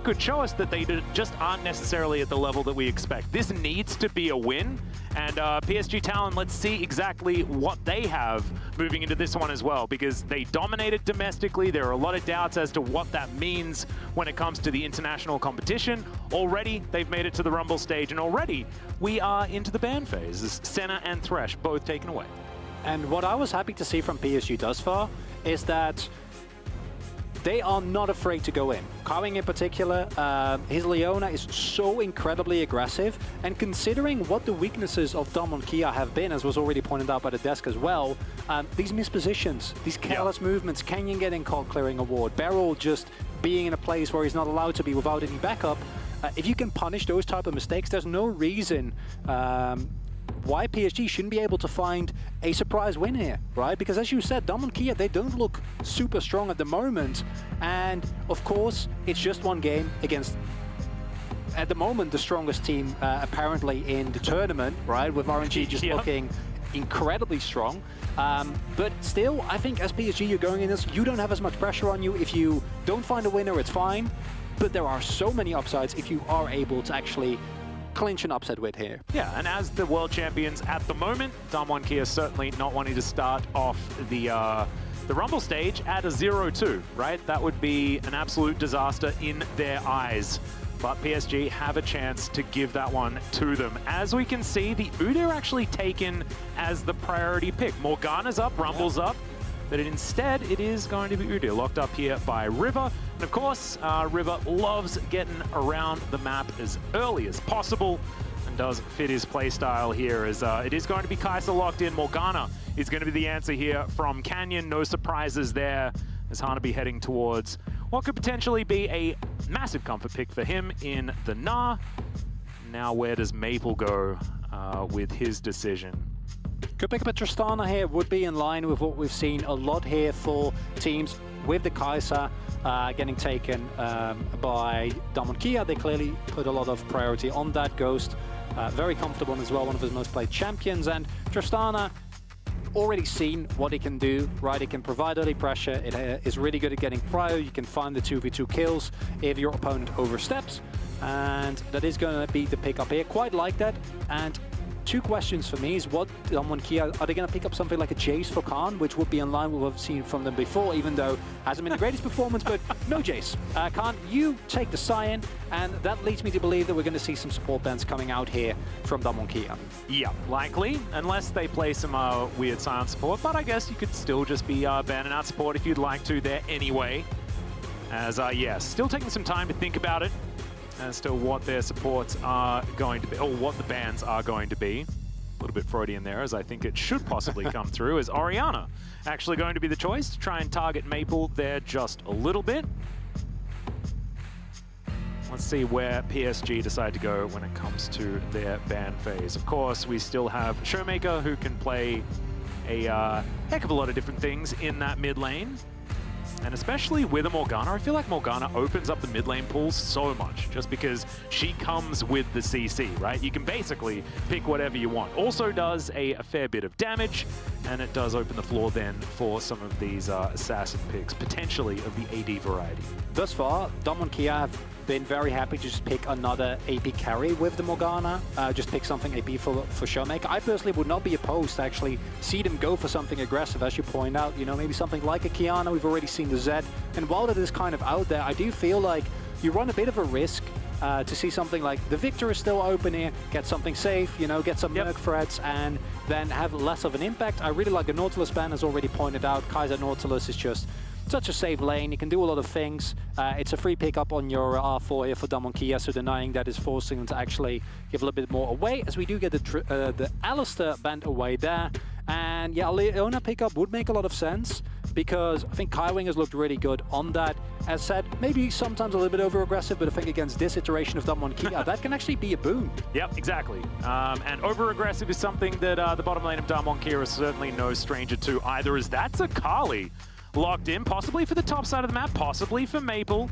could show us that they just aren't necessarily at the level that we expect. This needs to be a win, and PSG Talon, let's see exactly what they have moving into this one as well, because they dominated domestically. There are a lot of doubts as to what that means when it comes to the international competition. Already, they've made it to the Rumble stage, and already we are into the ban phase, as Senna and Thresh both taken away. And what I was happy to see from PSG thus far is that they are not afraid to go in. Kawing in particular, his Leona is so incredibly aggressive, and considering what the weaknesses of Damwon Kia have been, as was already pointed out by the desk as well, these mispositions, these careless movements, Canyon getting caught clearing a ward, Beryl just being in a place where he's not allowed to be without any backup, if you can punish those type of mistakes, there's no reason why PSG shouldn't be able to find a surprise win here, right? Because as you said, Damwon Kia, they don't look super strong at the moment. And of course, it's just one game against, at the moment, the strongest team apparently in the tournament, right? With RNG just looking incredibly strong. But still, I think as PSG, you're going in this, you don't have as much pressure on you. If you don't find a winner, it's fine. But there are so many upsides if you are able to actually clinch an upset with here. Yeah, and as the world champions at the moment, Damwon Kia certainly not wanting to start off the Rumble stage at a 0-2, right? That would be an absolute disaster in their eyes. But PSG have a chance to give that one to them. As we can see, the Udyr are actually taken as the priority pick. Morgana's up, Rumble's up, but instead it is going to be Udyr, locked up here by River. And of course, River loves getting around the map as early as possible and does fit his playstyle here, as it is going to be Kai'Sa locked in. Morgana is going to be the answer here from Canyon. No surprises there, as Hanabi heading towards what could potentially be a massive comfort pick for him in the Gnar. Now where does Maple go with his decision? Could pick up a Tristana here, would be in line with what we've seen a lot here for teams with the Kai'Sa getting taken by Damwon Kia. They clearly put a lot of priority on that Ghost. Very comfortable as well, one of his most played champions. And Tristana, already seen what he can do, right? It can provide early pressure. It is really good at getting cryo. You can find the 2v2 kills if your opponent oversteps. And that is going to be the pickup here. Quite like that. And two questions for me is what Damwon Kia, are they going to pick up something like a Jace for Khan, which would be in line with what we've seen from them before, even though hasn't been the greatest performance, but no Jace. Khan, you take the Cyan, and that leads me to believe that we're going to see some support bans coming out here from Damwon Kia. Yeah, likely, unless they play some weird Cyan support, but I guess you could still just be banning out support if you'd like to there anyway. As, yeah, still taking some time to think about it as to what their supports are going to be, or what the bans are going to be. A little bit Freudian there, as I think it should possibly come through, as Orianna actually going to be the choice to try and target Maple there just a little bit. Let's see where PSG decide to go when it comes to their ban phase. Of course, we still have Showmaker, who can play a heck of a lot of different things in that mid lane. And especially with a Morgana, I feel like Morgana opens up the mid lane pool so much, just because she comes with the CC, right? You can basically pick whatever you want. Also does a fair bit of damage, and it does open the floor then for some of these assassin picks, potentially of the AD variety. Thus far, Damwon Kia have been very happy to just pick another AP carry with the Morgana, just pick something AP for Showmaker. I personally would not be opposed to actually see them go for something aggressive, as you point out, you know, maybe something like a Kiana. We've already seen the Zed, and while that is kind of out there, I do feel like you run a bit of a risk to see something like the Victor is still open here, get something safe, you know, get some Merc threats, and then have less of an impact. I really like the Nautilus ban, as already pointed out. Kai'Sa Nautilus is just such a safe lane. You can do a lot of things. It's a free pickup on your R4 here for Damwon Kia, so denying that is forcing them to actually give a little bit more away, as we do get the Alistair banned away there. And yeah, Leona pickup would make a lot of sense, because I think Kaiwing has looked really good on that. As said, maybe sometimes a little bit over-aggressive, but I think against this iteration of Damwon Kia, that can actually be a boon. Yep, exactly. And over-aggressive is something that the bottom lane of Damwon Kia is certainly no stranger to either, as that's a Kali locked in, possibly for the top side of the map, possibly for Maple.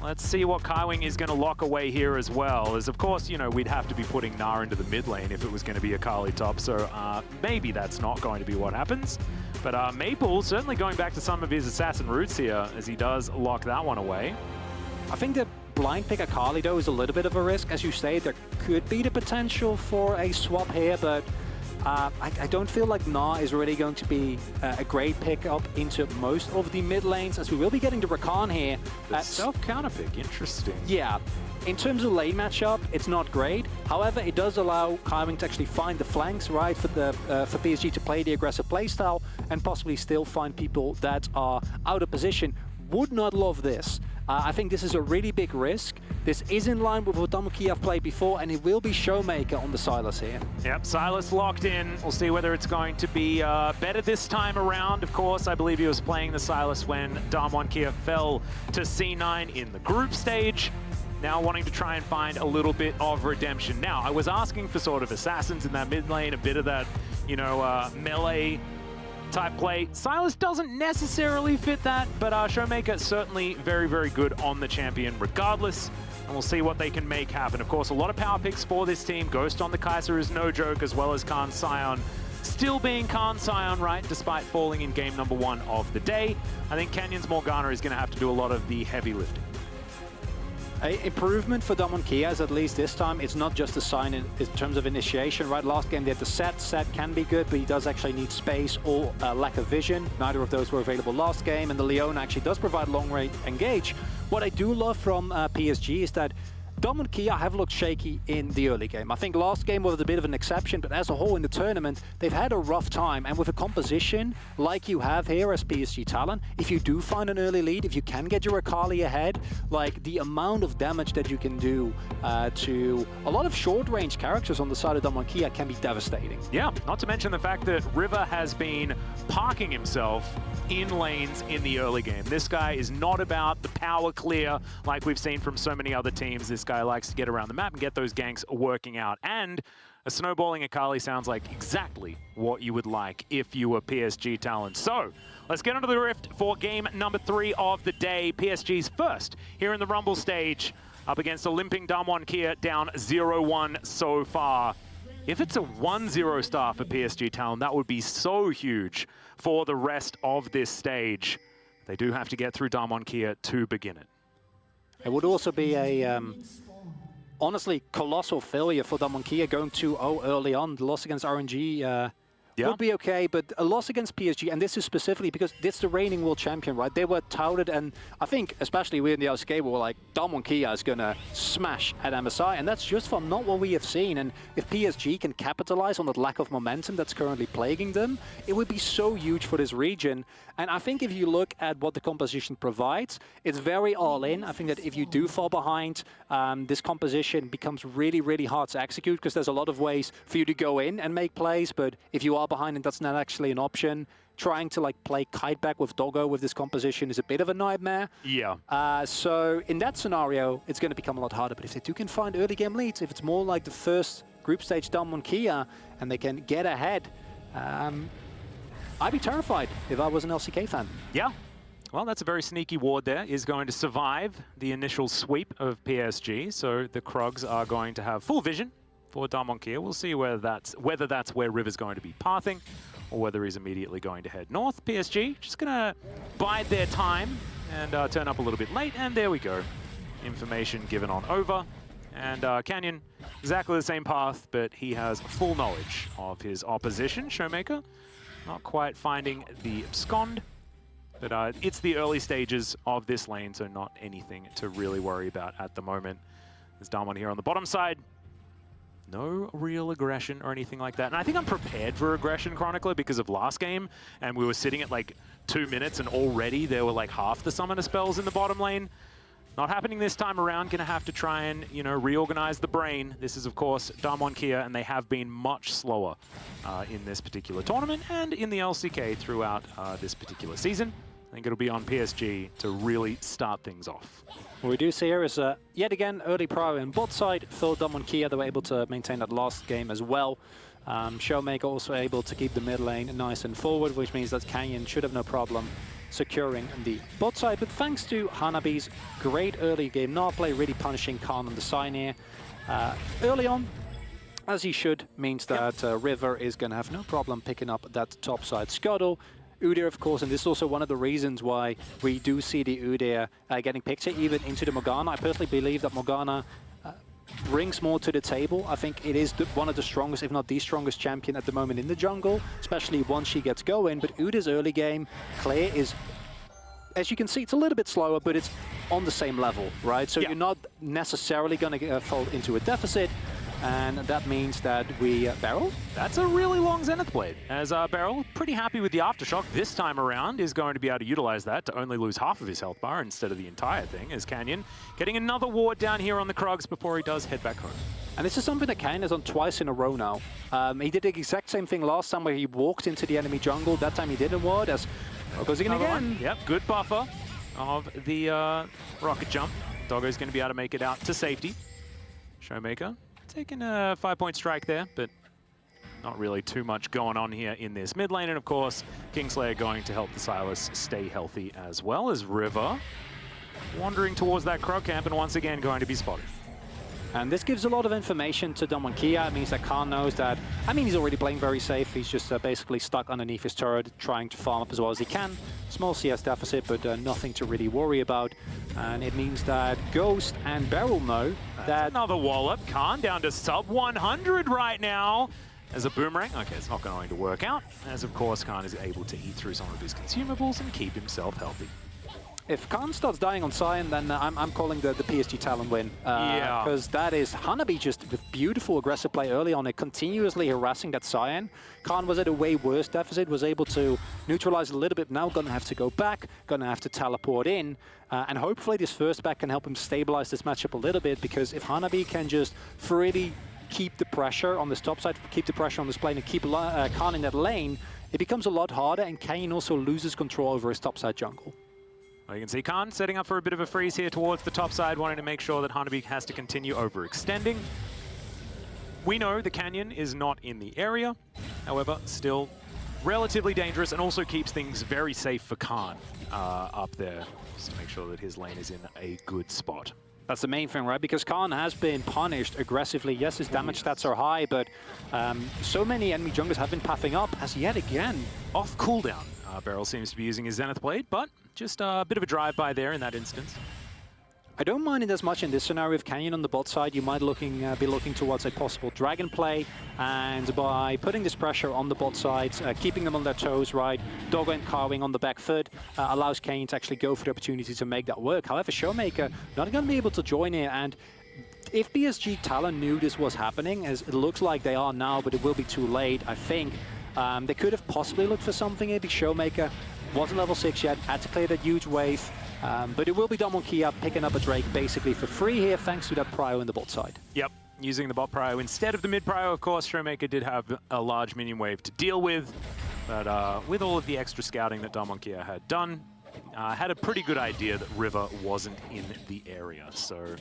Let's see what Kaiwing is going to lock away here as well, as of course, you know, we'd have to be putting Gnar into the mid lane if it was going to be a Kali top, so maybe that's not going to be what happens. But Maple certainly going back to some of his assassin roots here, as he does lock that one away. I think the blind pick Akali, though, is a little bit of a risk. As you say, there could be the potential for a swap here, but I don't feel like Na is really going to be a great pickup into most of the mid lanes, as we will be getting the Rakan here. The self-counter pick, interesting. Yeah. In terms of lane matchup, it's not great. However, it does allow Kaiwing to actually find the flanks, right, for PSG to play the aggressive playstyle and possibly still find people that are out of position. Would not love this. I think this is a really big risk. This is in line with what Damwon have played before, and it will be Showmaker on the Sylas here. Yep, Sylas locked in. We'll see whether it's going to be better this time around. Of course, I believe he was playing the Sylas when Damwon fell to C9 in the group stage. Now wanting to try and find a little bit of redemption. Now, I was asking for sort of assassins in that mid lane, a bit of that, you know, melee type play. Sylas doesn't necessarily fit that, but Showmaker certainly very, very good on the champion regardless, and we'll see what they can make happen. Of course, a lot of power picks for this team. Ghost on the Kai'Sa is no joke, as well as Khan Sion. Still being Khan Sion, right, despite falling in game number 1 of the day. I think Canyon's Morgana is going to have to do a lot of the heavy lifting. An improvement for Damwon is at least this time. It's not just a sign in terms of initiation, right? Last game they had the set. Set can be good, but he does actually need space or lack of vision. Neither of those were available last game, and the Leona actually does provide long-range engage. What I do love from PSG is that Damwon have looked shaky in the early game. I think last game was a bit of an exception, but as a whole in the tournament, they've had a rough time. And with a composition like you have here as PSG talent, if you do find an early lead, if you can get your Akali ahead, like the amount of damage that you can do to a lot of short-range characters on the side of Damwon can be devastating. Yeah, not to mention the fact that River has been parking himself in lanes in the early game. This guy is not about the power clear like we've seen from so many other teams. This guy likes to get around the map and get those ganks working out. And a snowballing Akali sounds like exactly what you would like if you were PSG talent. So let's get onto the Rift for game number 3 of the day. PSG's first here in the Rumble stage, up against a limping Damwon down 0-1 so far. If it's a 1-0 star for PSG talent, that would be so huge for the rest of this stage. They do have to get through Damwon to begin it. It would also be a, honestly, colossal failure for Damwon going 2-0 early on. The loss against RNG would be okay, but a loss against PSG, and this is specifically because this is the reigning world champion, right? They were touted, and I think, especially we in the LCK, we were like, Damwon is going to smash at MSI, and that's just from not what we have seen. And if PSG can capitalize on that lack of momentum that's currently plaguing them, it would be so huge for this region. And I think if you look at what the composition provides, it's very all-in. I think that if you do fall behind, this composition becomes really, really hard to execute because there's a lot of ways for you to go in and make plays, but if you are behind and that's not actually an option, trying to like play kite back with Doggo with this composition is a bit of a nightmare. Yeah. So in that scenario, it's going to become a lot harder. But if they do can find early game leads, if it's more like the first group stage Damwon and they can get ahead, I'd be terrified if I was an LCK fan. Yeah. Well, that's a very sneaky ward there. Is going to survive the initial sweep of PSG. So the Krugs are going to have full vision for Damwon. We'll see whether that's where River's going to be pathing or whether he's immediately going to head north. PSG just going to bide their time and turn up a little bit late. And there we go. Information given on over. And Canyon, exactly the same path, but he has full knowledge of his opposition. Showmaker not quite finding the abscond. But it's the early stages of this lane, so not anything to really worry about at the moment. There's Damwon here on the bottom side. No real aggression or anything like that. And I think I'm prepared for aggression, Chronicler, because of last game. And we were sitting at like 2 minutes and already there were like half the summoner spells in the bottom lane. Not happening this time around. Gonna have to try and, you know, reorganize the brain. This is, of course, Damwon and they have been much slower in this particular tournament and in the LCK throughout this particular season. I think it'll be on PSG to really start things off. What we do see here is, yet again, early prior in bot side. Phil Damwon They were able to maintain that last game as well. Showmaker also able to keep the mid lane nice and forward, which means that Canyon should have no problem securing the bot side. But thanks to Hanabi's great early game not play, really punishing Khan on the side here. Early on, as he should, means that River is going to have no problem picking up that top side scuttle. Udyr, of course, and this is also one of the reasons why we do see the Udyr getting picked here, even into the Morgana. I personally believe that Morgana brings more to the table. I think it is one of the strongest, if not the strongest champion at the moment in the jungle, especially once she gets going. But Udyr's early game, Claire is, as you can see, it's a little bit slower, but it's on the same level, right? So you're not necessarily going to fall into a deficit. And that means that we Beryl. That's a really long Zenith Blade, as Beryl, pretty happy with the Aftershock this time around, is going to be able to utilize that to only lose half of his health bar instead of the entire thing, as Canyon getting another ward down here on the Krugs before he does head back home. And this is something that Canyon has done twice in a row now. He did the exact same thing last time where he walked into the enemy jungle. That time he didn't ward, as goes again. Yep, good buffer of the rocket jump. Doggo's going to be able to make it out to safety. Showmaker taking a 5-point strike there, but not really too much going on here in this mid lane. And of course, Kingslayer going to help the Sylas stay healthy, as well as River wandering towards that Krug camp and once again going to be spotted. And this gives a lot of information to Damwon Kia. It means that Khan knows that, I mean, he's already playing very safe. He's just basically stuck underneath his turret, trying to farm up as well as he can. Small CS deficit, but nothing to really worry about. And it means that Ghost and Beryl know that... Another wallop. Khan down to sub 100 right now. As a boomerang, okay, it's not going to work out. As of course, Khan is able to eat through some of his consumables and keep himself healthy. If Khan starts dying on Sion, then I'm calling the PSG Talon win. Because that is Hanabi just with beautiful aggressive play early on it, continuously harassing that Sion. Khan was at a way worse deficit, was able to neutralize a little bit. Now gonna have to go back, gonna have to teleport in. And hopefully this first back can help him stabilize this matchup a little bit, because if Hanabi can just freely keep the pressure on this top side, keep the pressure on this plane, and keep Khan in that lane, it becomes a lot harder, and Kane also loses control over his top side jungle. Well, you can see Khan setting up for a bit of a freeze here towards the top side, wanting to make sure that Hanabi has to continue overextending. We know the Canyon is not in the area, however, still relatively dangerous, and also keeps things very safe for Khan up there, just to make sure that his lane is in a good spot. That's the main thing, right? Because Khan has been punished aggressively. Yes, his damage stats are high, but so many enemy junglers have been pathing up as yet again. Off cooldown. Beryl seems to be using his Zenith Blade, but just a bit of a drive-by there in that instance. I don't mind it as much in this scenario. With Canyon on the bot side, you might be looking towards a possible dragon play, and by putting this pressure on the bot sides, keeping them on their toes, right, Doggo and Carwing on the back foot, allows Canyon to actually go for the opportunity to make that work. However, Showmaker not going to be able to join here, and if PSG Talon knew this was happening, as it looks like they are now, but it will be too late, I think. They could have possibly looked for something here, because Showmaker wasn't level 6 yet, had to clear that huge wave. But it will be Damwon Kia picking up a Drake basically for free here, thanks to that prio in the bot side. Yep, using the bot prio instead of the mid prio, of course. Showmaker did have a large minion wave to deal with, but with all of the extra scouting that Damwon Kia had done, had a pretty good idea that River wasn't in the area. So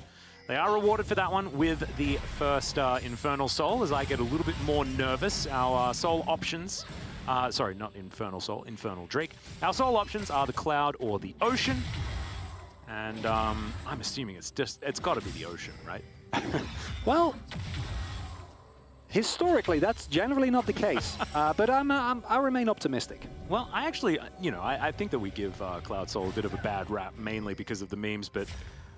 they are rewarded for that one with the first Infernal Soul, as I get a little bit more nervous. Our soul options, sorry, not Infernal Soul, Infernal Drake. Our soul options are the Cloud or the Ocean. And I'm assuming it's got to be the Ocean, right? Well, historically, that's generally not the case. But I remain optimistic. Well, I actually, I think that we give Cloud Soul a bit of a bad rap, mainly because of the memes, but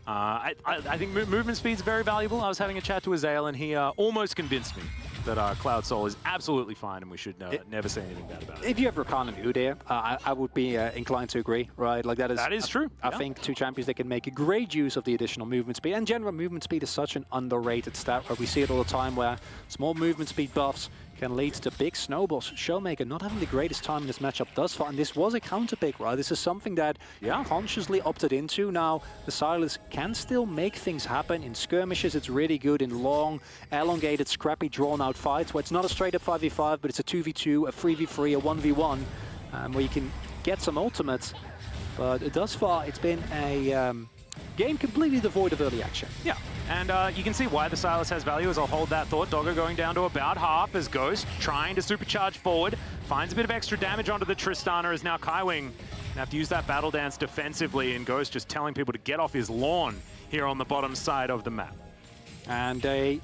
I think movement speed's very valuable. I was having a chat to Azael, and he almost convinced me that Cloud Soul is absolutely fine, and we should never say anything bad about it. If you have Rakan and Udyr, I would be inclined to agree, right? Like that is true. I think two champions that can make a great use of the additional movement speed. And general movement speed is such an underrated stat, where we see it all the time, where small movement speed buffs can lead to big snowballs. Showmaker not having the greatest time in this matchup thus far, and this was a counter pick, right? This is something that he consciously opted into. Now, the Sylas can still make things happen. In skirmishes, it's really good. In long, elongated, scrappy, drawn-out fights, where it's not a straight-up 5v5, but it's a 2v2, a 3v3, a 1v1, where you can get some ultimates. But thus far, it's been a game completely devoid of early action. Yeah, and you can see why the Sylas has value, as I'll hold that thought. Doggo going down to about half, as Ghost trying to supercharge forward. Finds a bit of extra damage onto the Tristana, as now Kaiwing gonna have to use that battle dance defensively, and Ghost just telling people to get off his lawn here on the bottom side of the map. And a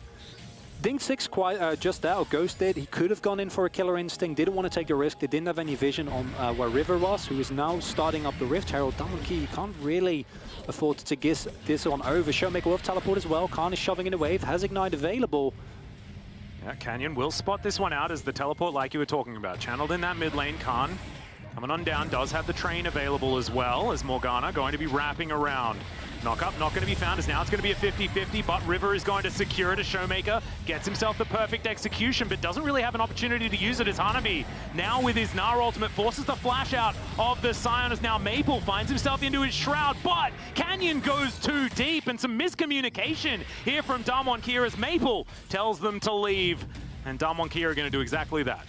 Ding 6 quite just out, Ghost did. He could have gone in for a Killer Instinct, didn't want to take a risk. They didn't have any vision on where River was, who is now starting up the Rift Herald. Damwon, you can't really afford to give this one over. Showmaker will teleport as well. Khan is shoving in a wave, has Ignite available. Yeah, Canyon will spot this one out as the teleport like you were talking about. Channeled in that mid lane, Khan coming on down, does have the train available as well as Morgana going to be wrapping around. Knock up, not going to be found as now it's going to be a 50-50, but River is going to secure it as Showmaker. Gets himself the perfect execution, but doesn't really have an opportunity to use it as Hanabi. Now with his Gnar ultimate, forces the flash out of the Scion as now Maple finds himself into his Shroud, but Canyon goes too deep and some miscommunication here from Damwon as Maple tells them to leave. And Damwon are going to do exactly that.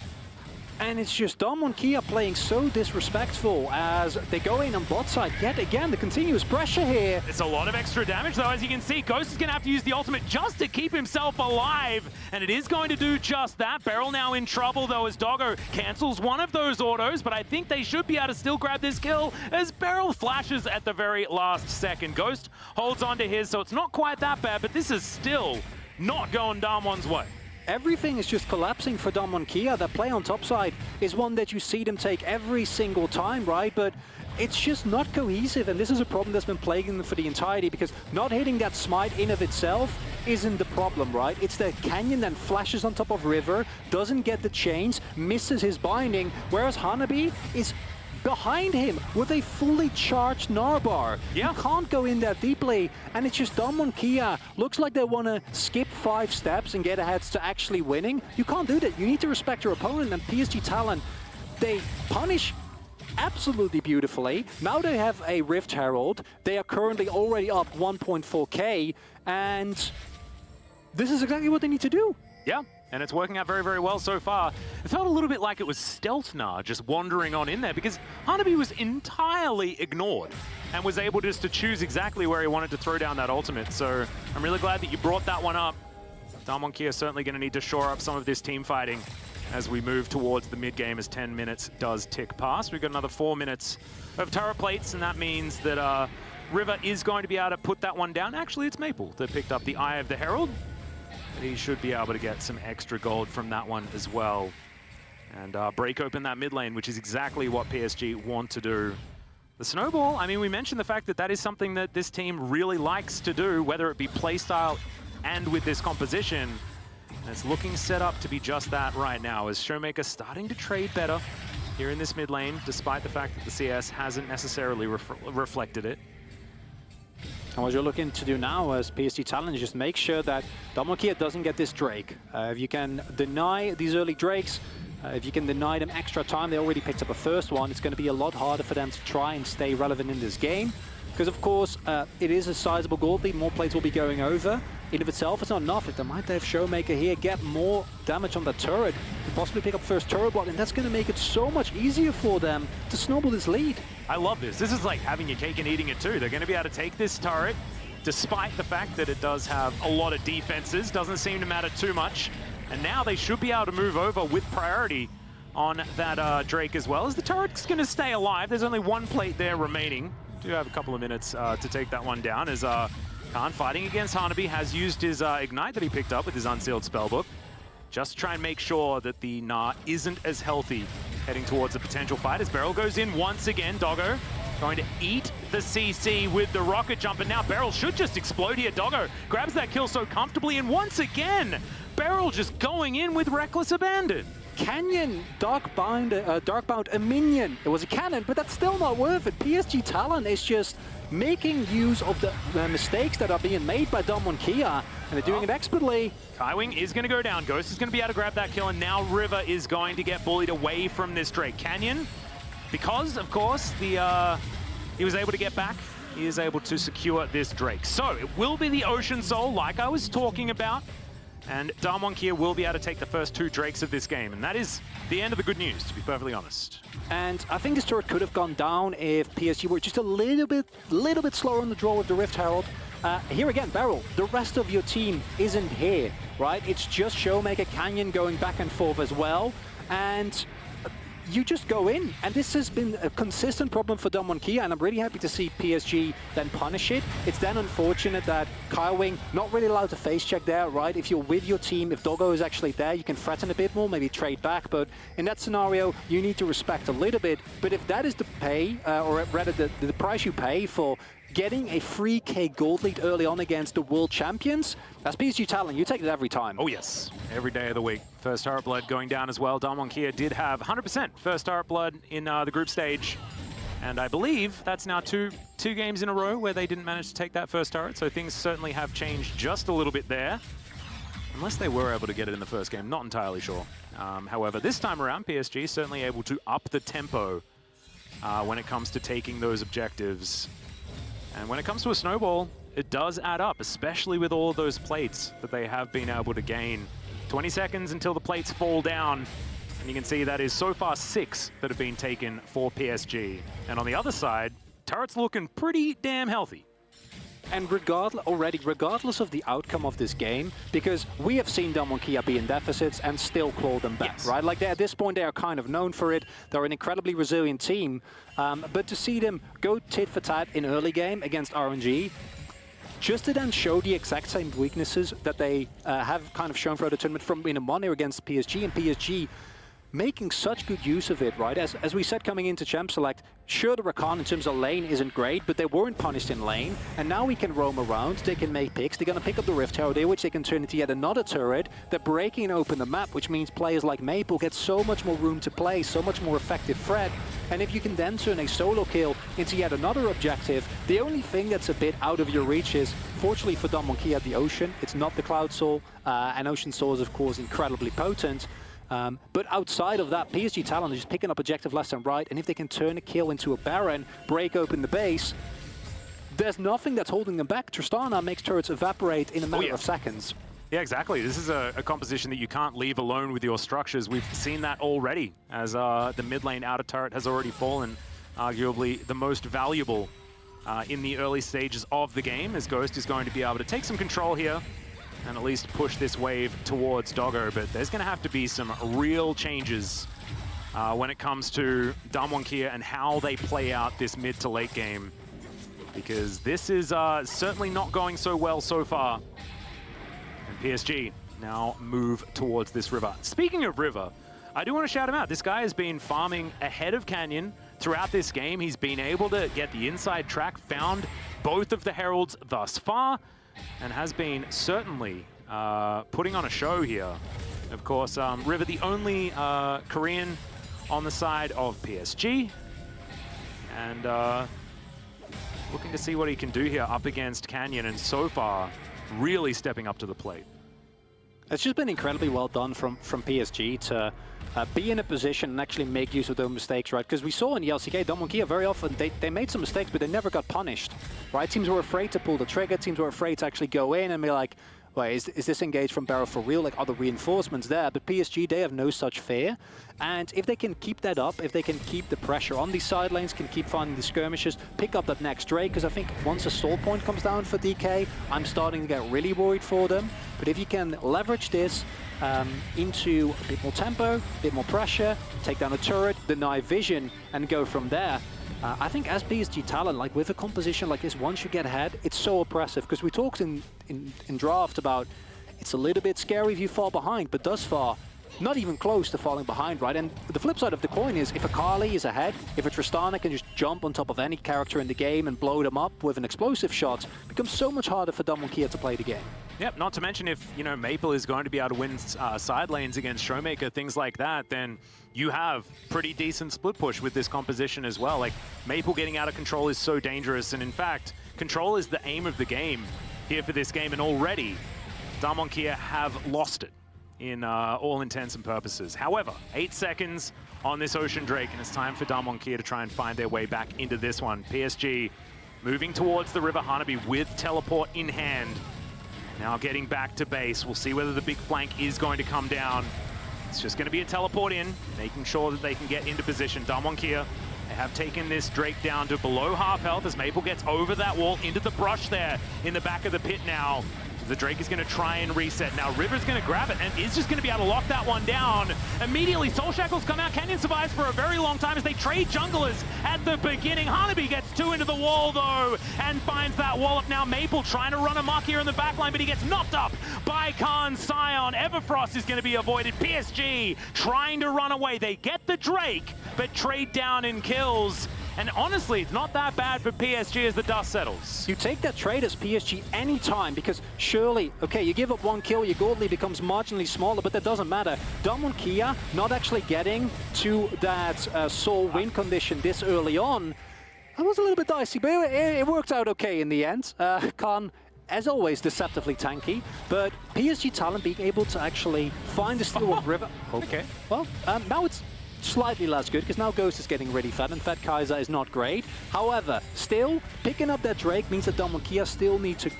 And it's just Damwon playing so disrespectful as they go in on bot side. Yet again, the continuous pressure here. It's a lot of extra damage though, as you can see. Ghost is going to have to use the ultimate just to keep himself alive. And it is going to do just that. Beryl now in trouble though as Doggo cancels one of those autos, but I think they should be able to still grab this kill as Beryl flashes at the very last second. Ghost holds on to his, so it's not quite that bad, but this is still not going Damwon's way. Everything is just collapsing for Damwon. That play on top side is one that you see them take every single time, right? But it's just not cohesive, and this is a problem that's been plaguing them for the entirety, because not hitting that smite in of itself isn't the problem, right? It's that Canyon then flashes on top of River, doesn't get the chains, misses his binding, whereas Hanabi is behind him with a fully charged Narbar. Yeah. You can't go in that deeply, and it's just Damwon looks like they want to skip 5 steps and get ahead to actually winning. You can't do that. You need to respect your opponent, and PSG Talon, they punish absolutely beautifully. Now they have a Rift Herald. They are currently already up 1.4k, and this is exactly what they need to do. Yeah. And it's working out very, very well so far. It felt a little bit like it was Stealth Gnar just wandering on in there, because Hanabi was entirely ignored and was able just to choose exactly where he wanted to throw down that ultimate. So I'm really glad that you brought that one up. Damwon is certainly going to need to shore up some of this team fighting as we move towards the mid-game, as 10 minutes does tick past. We've got another 4 minutes of turret plates, and that means that River is going to be able to put that one down. Actually, it's Maple that picked up the Eye of the Herald. He should be able to get some extra gold from that one as well. And break open that mid lane, which is exactly what PSG want to do. The snowball, I mean, we mentioned the fact that that is something that this team really likes to do, whether it be playstyle and with this composition. And it's looking set up to be just that right now, as Showmaker starting to trade better here in this mid lane, despite the fact that the CS hasn't necessarily reflected it. And what you're looking to do now as PSG Talon is just make sure that Damwon doesn't get this Drake. If you can deny these early Drakes, if you can deny them extra time, they already picked up a first one, it's going to be a lot harder for them to try and stay relevant in this game. Because of course, it is a sizable gold lead, more plates will be going over. In of itself, it's not enough. If they might have Showmaker here, get more damage on the turret, and possibly pick up first turret block, and that's going to make it so much easier for them to snowball this lead. I love this. This is like having your cake and eating it too. They're going to be able to take this turret, despite the fact that it does have a lot of defenses, doesn't seem to matter too much. And now they should be able to move over with priority on that Drake as well, as the turret's going to stay alive. There's only one plate there remaining. Do have a couple of minutes to take that one down, as Khan fighting against Hanabi has used his Ignite that he picked up with his Unsealed Spellbook. Just to try and make sure that the Gnar isn't as healthy heading towards a potential fight, as Beryl goes in once again. Doggo going to eat the CC with the rocket jump, and now Beryl should just explode here. Doggo grabs that kill so comfortably, and once again, Beryl just going in with reckless abandon. Canyon Darkbound a minion. It was a cannon, but that's still not worth it. PSG Talon is just making use of the mistakes that are being made by Damwon, and they're doing it expertly. Kaiwing is going to go down. Ghost is going to be able to grab that kill, and now River is going to get bullied away from this Drake. Canyon, because, of course, he was able to get back, he is able to secure this Drake. So it will be the Ocean Soul, like I was talking about, and Damwon will be able to take the first 2 Drakes of this game, and that is the end of the good news, to be perfectly honest. And I think this turret could have gone down if PSG were just a little bit slower on the draw with the Rift Herald. Here again, Beryl, the rest of your team isn't here, right? It's just Showmaker, Canyon going back and forth as well. And you just go in. And this has been a consistent problem for Damwon Kia, and I'm really happy to see PSG then punish it. It's then unfortunate that Kyle Wing not really allowed to face check there, right? If you're with your team, if Doggo is actually there, you can threaten a bit more, maybe trade back. But in that scenario, you need to respect a little bit. But if that is the pay, or rather the price you pay for getting a 3K gold lead early on against the world champions, that's PSG Talon. You take it every time. Oh, yes. Every day of the week. First Heart Blood going down as well. Damwon Kia did have 100% First Heart Blood in the group stage. And I believe that's now two games in a row where they didn't manage to take that first turret. So things certainly have changed just a little bit there. Unless they were able to get it in the first game. Not entirely sure. However, this time around, PSG certainly able to up the tempo when it comes to taking those objectives. And when it comes to a snowball, it does add up, especially with all of those plates that they have been able to gain. 20 seconds until the plates fall down. And you can see that is so far 6 that have been taken for PSG. And on the other side, turret's looking pretty damn healthy. And regardless of the outcome of this game, because we have seen Damwon Kia be in deficits and still claw them back, right? Like at this point, they are kind of known for it. They're an incredibly resilient team. But to see them go tit for tat in early game against RNG, just to then show the exact same weaknesses that they have kind of shown throughout the tournament from in one year against PSG, and PSG making such good use of it, right? As we said coming into Champ Select, sure, the Rakan in terms of lane isn't great, but they weren't punished in lane, and now we can roam around, they can make picks, they're going to pick up the Rift Tower there, which they can turn into yet another turret. They're breaking and open the map, which means players like Maple get so much more room to play, so much more effective threat, and if you can then turn a solo kill into yet another objective, the only thing that's a bit out of your reach is, fortunately for Damwon Kia, the Ocean. It's not the Cloud Soul, and Ocean Soul is of course incredibly potent. But outside of that, PSG Talon is just picking up objective left and right, and if they can turn a kill into a Baron, break open the base, there's nothing that's holding them back. Tristana makes turrets evaporate in a matter of seconds. Yeah, exactly. This is a composition that you can't leave alone with your structures. We've seen that already, as the mid lane outer turret has already fallen, arguably the most valuable in the early stages of the game, as Ghost is going to be able to take some control here and at least push this wave towards Doggo, but there's going to have to be some real changes when it comes to Damwon Kia and how they play out this mid to late game, because this is certainly not going so well so far. And PSG now move towards this river. Speaking of river, I do want to shout him out. This guy has been farming ahead of Canyon throughout this game. He's been able to get the inside track, found both of the Heralds thus far, and has been certainly putting on a show here. Of course, River, the only Korean on the side of PSG, and looking to see what he can do here up against Canyon, and so far, really stepping up to the plate. It's just been incredibly well done from PSG to be in a position and actually make use of those mistakes, right? Because we saw in the LCK, Damwon Kia very often, they made some mistakes, but they never got punished, right? Teams were afraid to pull the trigger, teams were afraid to actually go in and be like, wait, is this engaged from Barrow for real? Like, are the reinforcements there? But PSG, they have no such fear. And if they can keep that up, if they can keep the pressure on these side lanes, can keep finding the skirmishes, pick up that next Drake, because I think once a stall point comes down for DK, I'm starting to get really worried for them. But if you can leverage this into a bit more tempo, a bit more pressure, take down a turret, deny vision, and go from there, I think as PSG Talon, like with a composition like this, once you get ahead, it's so oppressive. Because we talked in draft about it's a little bit scary if you fall behind, but thus far, not even close to falling behind, right? And the flip side of the coin is if a Kali is ahead, if a Tristana can just jump on top of any character in the game and blow them up with an explosive shot, it becomes so much harder for Damwon Kia to play the game. Yep, not to mention if, you know, Maple is going to be able to win side lanes against Showmaker, things like that, then you have pretty decent split push with this composition as well. Like, Maple getting out of control is so dangerous, and in fact, control is the aim of the game here for this game, and already Damwon Kia have lost it in all intents and purposes. However, 8 seconds on this Ocean Drake, and it's time for Damwon Kia to try and find their way back into this one. PSG moving towards the River Hanabi with teleport in hand. Now getting back to base. We'll see whether the big flank is going to come down. It's just going to be a teleport in, making sure that they can get into position. Damwon Kia, they have taken this Drake down to below half health as Maple gets over that wall into the brush there in the back of the pit now. The Drake is going to try and reset. Now River's going to grab it and is just going to be able to lock that one down. Immediately, Soul Shackles come out. Canyon survives for a very long time as they trade junglers at the beginning. Hanabi gets 2 into the wall, though, and finds that wallop. Now Maple trying to run amok here in the backline, but he gets knocked up by Khan Sion. Everfrost is going to be avoided. PSG trying to run away. They get the Drake, but trade down in kills. And honestly, it's not that bad for PSG as the dust settles. You take that trade as PSG anytime, because surely, okay, you give up 1 kill, your gold lead becomes marginally smaller, but that doesn't matter. Damwon Kia not actually getting to that Soul win condition this early on, that was a little bit dicey, but it worked out okay in the end. Khan, as always, deceptively tanky, but PSG Talent being able to actually find the steal of River. Okay. Well, now it's slightly less good, because now Ghost is getting really fat, and Fat Kaiser is not great. However, still, picking up that Drake means that Damwon Kia still need to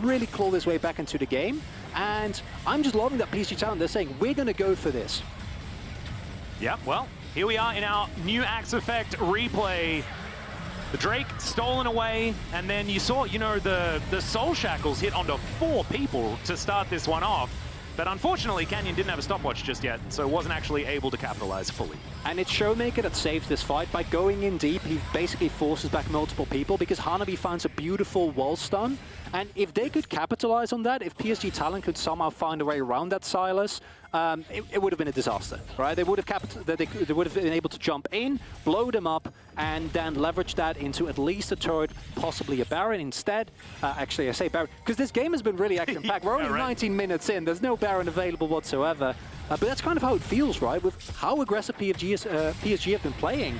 really claw his way back into the game, and I'm just loving that PSG Talent, they're saying, we're going to go for this. Yeah, well, here we are in our new Axe Effect replay. The Drake stolen away, and then you saw, the Soul Shackles hit onto 4 people to start this one off. But unfortunately, Canyon didn't have a stopwatch just yet, so wasn't actually able to capitalize fully. And it's Showmaker that saves this fight. By going in deep, he basically forces back multiple people, because Hanabi finds a beautiful wall stun. And if they could capitalize on that, if PSG Talent could somehow find a way around that Silas, it would have been a disaster, right? They would have been able to jump in, blow them up, and then leverage that into at least a turret, possibly a Baron. Instead, actually I say Baron, because this game has been really action-packed. We're only 19 minutes in, there's no Baron available whatsoever. But that's kind of how it feels, right? With how aggressive PSG have been playing.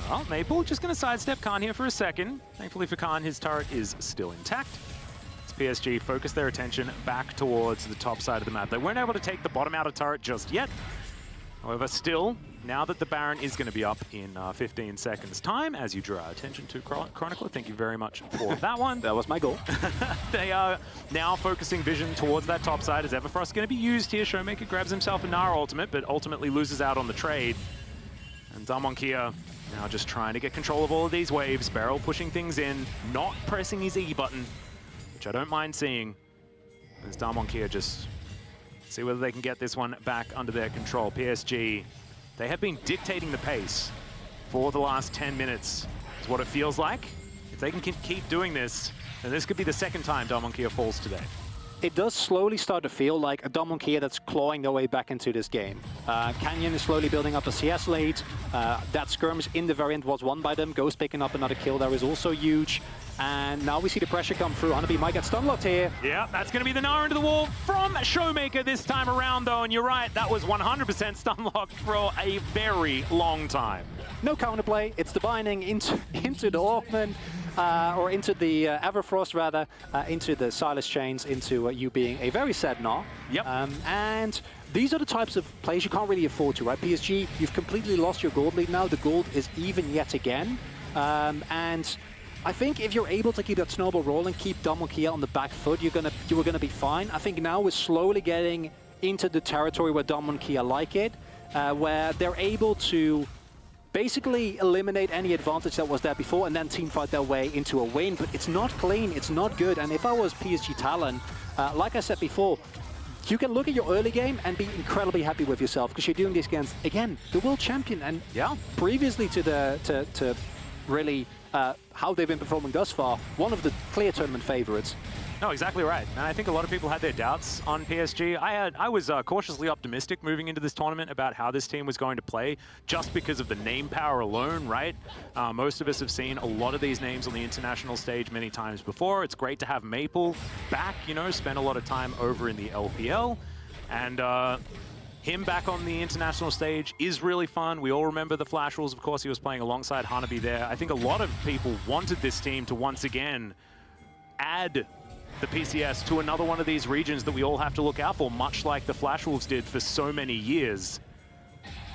Well, Maple just going to sidestep Khan here for a second. Thankfully for Khan, his turret is still intact. As PSG focus their attention back towards the top side of the map. They weren't able to take the bottom outer turret just yet. However, still, now that the Baron is going to be up in 15 seconds time, as you draw our attention to Chronicler, thank you very much for that one. That was my goal. They are now focusing vision towards that top side as Everfrost going to be used here. Showmaker grabs himself a Nara ultimate, but ultimately loses out on the trade. And Damwon Kia now just trying to get control of all of these waves. Beryl pushing things in, not pressing his E button, which I don't mind seeing. As Damwon Kia just see whether they can get this one back under their control. PSG, they have been dictating the pace for the last 10 minutes, is what it feels like. If they can keep doing this, then this could be the second time Damwon Kia falls today. It does slowly start to feel like a Damwon Kia that's clawing their way back into this game. Canyon is slowly building up a CS lead. That skirmish in the variant was won by them. Ghost picking up another kill there is also huge. And now we see the pressure come through. Hanabi might get stunlocked here. Yeah, that's going to be the Nara into the wall from Showmaker this time around, though. And you're right, that was 100% stunlocked for a very long time. No counterplay. It's the binding into the Hawkman. Or into the Everfrost, rather, into the Silas chains, into you being a very sad Gnaw. Yep. And these are the types of plays you can't really afford to, right? PSG, you've completely lost your gold lead now. The gold is even yet again. And I think if you're able to keep that snowball rolling, keep Damwon Kia on the back foot, you were gonna be fine. I think now we're slowly getting into the territory where Damwon Kia like it, where they're able to basically eliminate any advantage that was there before and then teamfight their way into a win. But it's not clean, it's not good. And if I was PSG Talent, like I said before, you can look at your early game and be incredibly happy with yourself, because you're doing this against, again, the world champion. And yeah, previously to really how they've been performing thus far, one of the clear tournament favorites. No, exactly right. And I think a lot of people had their doubts on PSG. I was cautiously optimistic moving into this tournament about how this team was going to play, just because of the name power alone, right? Most of us have seen a lot of these names on the international stage many times before. It's great to have Maple back, spent a lot of time over in the LPL. And him back on the international stage is really fun. We all remember the Flash rules. Of course, he was playing alongside Hanabi there. I think a lot of people wanted this team to once again add the PCS to another one of these regions that we all have to look out for, much like the Flash Wolves did for so many years.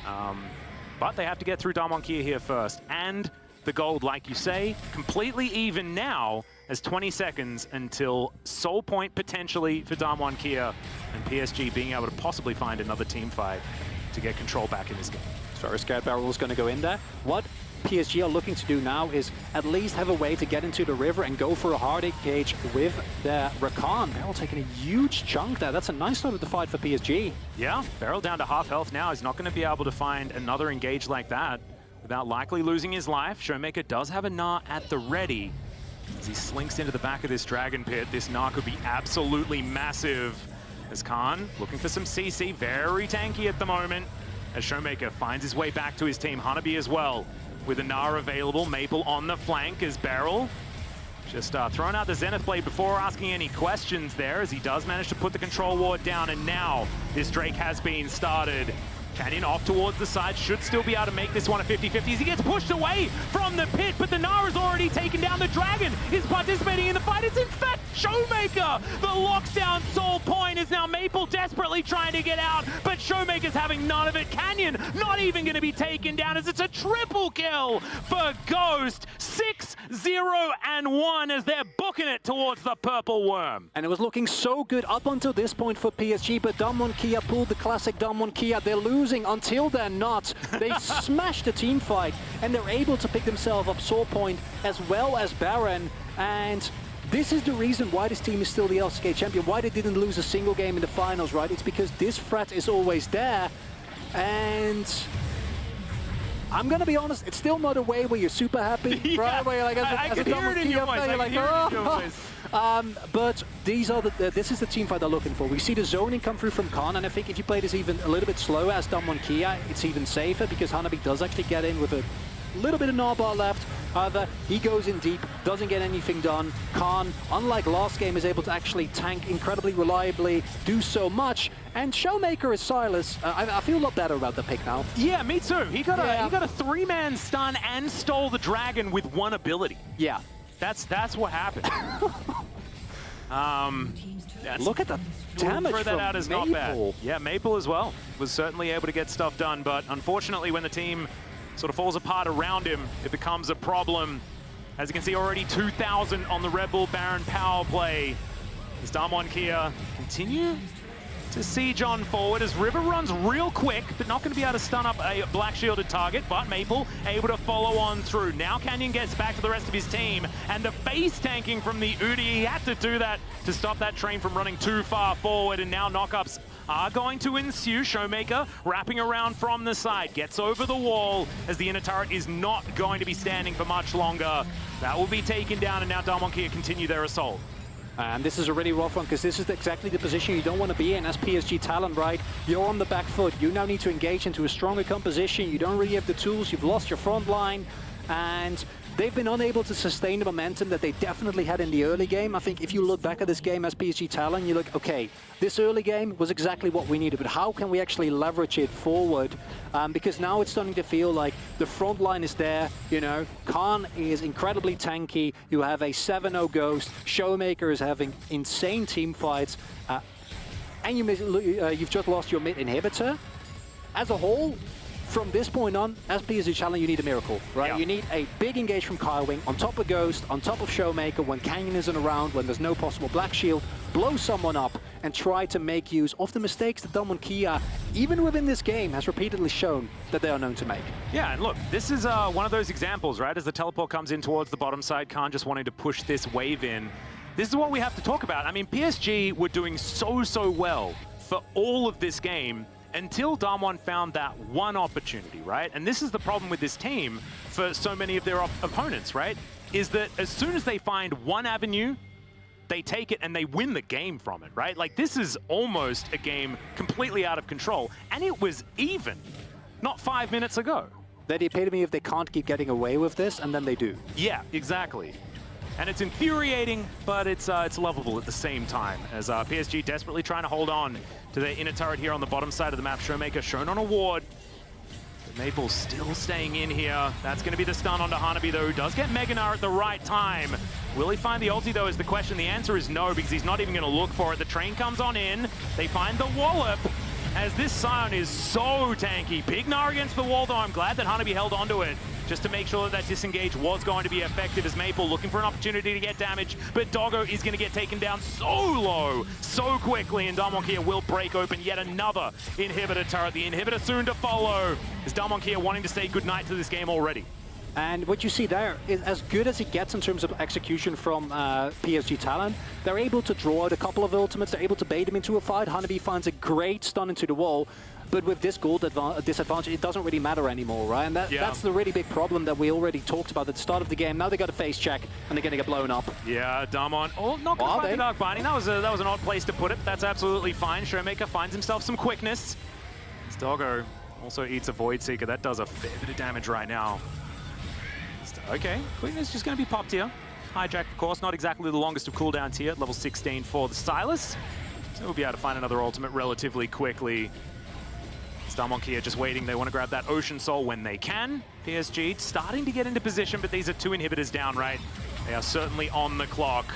But they have to get through Damwon Kia here first. And the gold, like you say, completely even now, as 20 seconds until Soul Point potentially for Damwon Kia, and PSG being able to possibly find another team fight to get control back in this game. Very scared Barrel's going to go in there. What PSG are looking to do now is at least have a way to get into the river and go for a hard engage with their Rakan. Beryl taking a huge chunk there. That's a nice start of the fight for PSG. Yeah, Beryl down to half health now. He's not going to be able to find another engage like that without likely losing his life. Showmaker does have a Gnar at the ready. As he slinks into the back of this Dragon Pit, this Gnar could be absolutely massive. As Khan looking for some CC, very tanky at the moment. As Showmaker finds his way back to his team, Hanabi as well. With a Gnar available, Maple on the flank as Beryl just throwing out the Zenith Blade before asking any questions there, as he does manage to put the control ward down, and now this Drake has been started. Canyon off towards the side, should still be able to make this one a 50-50 as he gets pushed away from the pit, but the Gnar has already taken down the Dragon, is participating in the fight. It's in fact Showmaker! The locks down Soul Point is now Maple desperately trying to get out, but Showmaker's having none of it. Canyon not even going to be taken down as it's a triple kill for Ghost. 6-0-1 as they're booking it towards the Purple Worm. And it was looking so good up until this point for PSG, but Damwon Kia pulled the classic Damwon Kia. They're losing until they're not. They smashed the team fight, and they're able to pick themselves up Soul Point as well as Baron. And this is the reason why this team is still the LCK champion, why they didn't lose a single game in the finals, right? It's because this threat is always there. And I'm gonna be honest, it's still not a way where you're super happy, yeah, right? Where you're like, as a hear it in your voice. you're like, oh. But these are this is the team fight they're looking for. We see the zoning come through from Khan, and I think if you play this even a little bit slower as Damwon Kia, it's even safer because Hanabi does actually get in with a little bit of Gnar left. However, he goes in deep, doesn't get anything done. Khan, unlike last game, is able to actually tank incredibly reliably, do so much. And Showmaker is Silas. I feel a lot better about the pick now. Yeah, me too. He got a three-man stun and stole the Dragon with one ability. Yeah. That's what happened. Look at the damage throw that from out as Maple. Not bad. Yeah, Maple as well was certainly able to get stuff done, but unfortunately when the team sort of falls apart around him, it becomes a problem. As you can see, already 2,000 on the Red Bull Baron power play. As Damwon Kia continue to siege on forward as River runs real quick, but not going to be able to stun up a black shielded target, but Maple able to follow on through. Now Canyon gets back to the rest of his team, and the base tanking from the Udi, he had to do that to stop that train from running too far forward, and now knockups are going to ensue. Showmaker wrapping around from the side, gets over the wall as the inner turret is not going to be standing for much longer. That will be taken down, and now Damwon Kia continue their assault. And this is a really rough one because this is exactly the position you don't want to be in as PSG talent, right? You're on the back foot. You now need to engage into a stronger composition. You don't really have the tools. You've lost your front line. And they've been unable to sustain the momentum that they definitely had in the early game. I think if you look back at this game as PSG talent, you look, okay, this early game was exactly what we needed, but how can we actually leverage it forward? Because now it's starting to feel like the front line is there, you know, Khan is incredibly tanky, you have a 7-0 Ghost, Showmaker is having insane team fights, and you've just lost your mid inhibitor. As a whole, from this point on, as PSG challenge, you need a miracle, right? Yeah. You need a big engage from Kylewing, on top of Ghost, on top of Showmaker, when Canyon isn't around, when there's no possible Black Shield, blow someone up and try to make use of the mistakes that Damwon Kia, even within this game, has repeatedly shown that they are known to make. Yeah, and look, this is one of those examples, right? As the teleport comes in towards the bottom side, Khan just wanting to push this wave in. This is what we have to talk about. I mean, PSG were doing so well for all of this game, until Damwon found that one opportunity, right? And this is the problem with this team for so many of their opponents, right? Is that as soon as they find one avenue, they take it and they win the game from it, right? Like, this is almost a game completely out of control. And it was even not 5 minutes ago. They're the epitome of they can't keep getting away with this, and then they do. Yeah, exactly. And it's infuriating, but it's lovable at the same time, as PSG desperately trying to hold on to their inner turret here on the bottom side of the map. Showmaker shown on a ward. But Maple still staying in here. That's going to be the stun onto Hanabi, though, who does get Mega Gnar at the right time. Will he find the ulti, though, is the question. The answer is no, because he's not even going to look for it. The train comes on in. They find the wallop, as this Scion is so tanky. Big Gnar against the wall, though. I'm glad that Hanabi held onto it, just to make sure that disengage was going to be effective, as Maple looking for an opportunity to get damage, but Doggo is going to get taken down so low, so quickly, and Damwon Kia will break open yet another inhibitor turret. The inhibitor soon to follow, as Damwon Kia wanting to say goodnight to this game already. And what you see there is as good as it gets in terms of execution from PSG Talon. They're able to draw out a couple of ultimates. They're able to bait him into a fight. Hanabi finds a great stun into the wall. But with this gold disadvantage, it doesn't really matter anymore, right? And that's the really big problem that we already talked about at the start of the game. Now they got a face check, and they're going to get blown up. Yeah, Damwon. Oh, not going to find the Dark Binding. That was an odd place to put it. That's absolutely fine. Showmaker finds himself some quickness. Doggo also eats a Void Seeker. That does a fair bit of damage right now. Okay, quickness just going to be popped here. Hijack, of course, not exactly the longest of cooldowns here at level 16 for the Silas. So we'll be able to find another ultimate relatively quickly. Damwon Kia just waiting. They want to grab that Ocean Soul when they can. PSG starting to get into position, but these are 2 inhibitors down, right? They are certainly on the clock.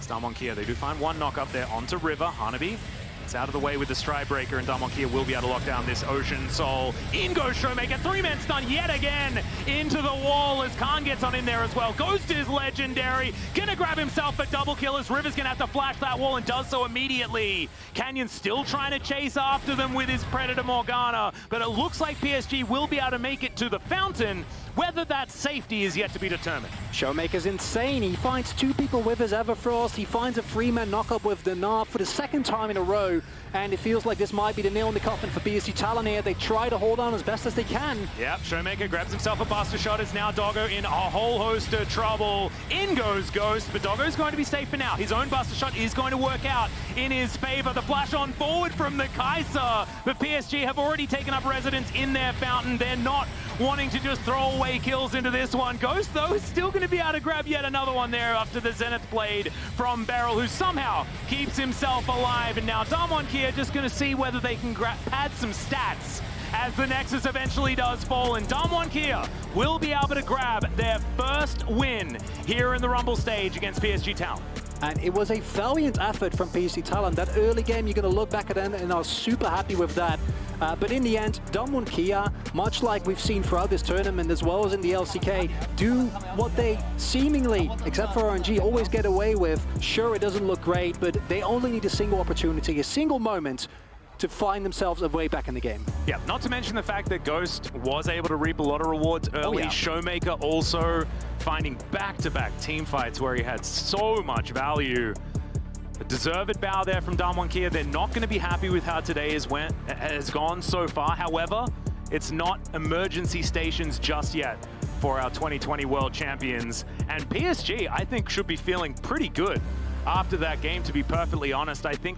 Damwon Kia, they do find 1 knock up there onto River. Hanabi, it's out of the way with the Stride Breaker, and Damwon Kia will be able to lock down this Ocean Soul. In goes Showmaker, 3-man stun yet again into the wall as Khan gets on in there as well. Ghost is legendary. Gonna grab himself a double kill as River's gonna have to flash that wall and does so immediately. Canyon still trying to chase after them with his Predator Morgana, but it looks like PSG will be able to make it to the fountain. Whether that safety is yet to be determined. Showmaker's insane. He finds 2 people with his Everfrost. He finds a 3-man knockup with the Narf for the 2nd time in a row. And it feels like this might be the nail in the coffin for PSG Talon here. They try to hold on as best as they can. Yep, Showmaker grabs himself a Buster Shot. Is now Doggo in a whole host of trouble. In goes Ghost, but Doggo's going to be safe for now. His own Buster Shot is going to work out in his favor. The flash on forward from the Kaiser. But PSG have already taken up residence in their fountain. They're not wanting to just throw away kills into this one. Ghost, though, is still going to be able to grab yet another one there after the Zenith Blade from Beryl, who somehow keeps himself alive. And now Damwon Kia just going to see whether they can pad some stats as the Nexus eventually does fall. And Damwon Kia will be able to grab their first win here in the Rumble stage against PSG Talon. And it was a valiant effort from PSG Talon. That early game, you're going to look back at it and are super happy with that. But in the end, Damwon Kia, much like we've seen throughout this tournament as well as in the LCK, do what they seemingly, except for RNG, always get away with. Sure, it doesn't look great, but they only need a single opportunity, a single moment to find themselves a way back in the game. Yeah, not to mention the fact that Ghost was able to reap a lot of rewards early. Showmaker also finding back-to-back team fights where he had so much value. A deserved bow there from Damwon Kia. They're not going to be happy with how today has gone so far. However, it's not emergency stations just yet for our 2020 World Champions. And PSG, I think, should be feeling pretty good after that game, to be perfectly honest. I think